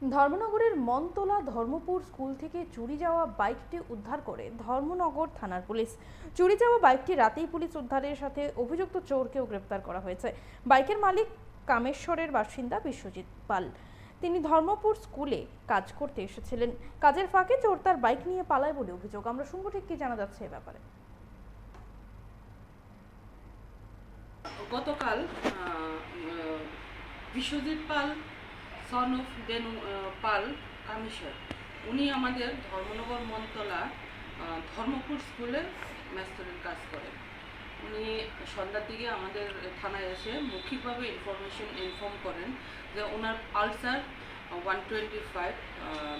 ধর্মনগরের Montala Dharmapur school থেকে চুরি যাওয়া বাইকটি উদ্ধার করে ধর্মনগর থানার পুলিশ। চুরি যাওয়া বাইকটি রাতেই পুলিশ উদ্ধারের সাথে অভিযুক্ত চোরকেও গ্রেপ্তার করা হয়েছে। বাইকের মালিক কামেশ্বরের বাসিন্দা বিশ্বজিৎ পাল। তিনি ধর্মপুর স্কুলে কাজ করতে এসেছিলেন। কাজের ফাঁকে চোর তার বাইক নিয়ে পালায় বলে অভিযোগ। আমরা শুনবো ঠিক কি জানা যাচ্ছে এ ব্যাপারে। গতকাল বিশ্বজিৎ পাল সন অফ বেনু পাল কামেশ্বর, উনি আমাদের ধর্মনগর মনতলা ধর্মপুর স্কুলে মাস্টারের কাজ করেন। উনি সন্ধ্যার দিকে আমাদের থানায় এসে মৌখিকভাবে ইনফর্ম করেন যে ওনার পালসার 125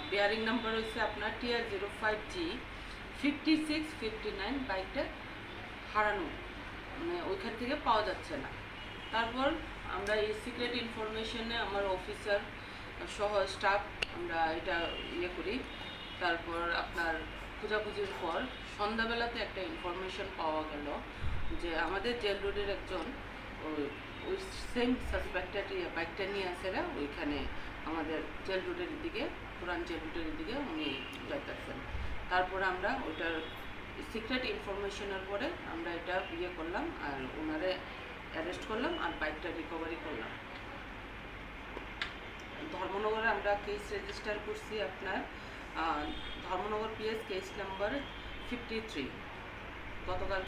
বেয়ারিং নাম্বার হচ্ছে আপনার TR05G 5659 বাইকটা হারানো, মানে ওইখান থেকে পাওয়া যাচ্ছে না। তারপর আমরা এই সিক্রেট ইনফরমেশনে আমার অফিসার সহ স্টাফ আমরা এটা করি। তারপর আপনার খোঁজাখুঁজির পর সন্ধ্যাবেলাতে একটা ইনফরমেশন পাওয়া গেল যে আমাদের জেল রোডের একজন ওই সেম সাসপেক্টেড বাইকটা নিয়ে আসেরা ওইখানে আমাদের জেল রোডের দিকে, পুরান জেল রোডের দিকে উনি যাইতেছেন। তারপরে আমরা ওইটার সিক্রেট ইনফরমেশনের পরে আমরা এটা করলাম আর ওনারে অ্যারেস্ট করলাম আর বাইকটা রিকভারি করলাম। ধর্মনগরে আমরা কেস রেজিস্টার করছি আপনার ধর্মনগর PS কেস নাম্বার 53 গতকাল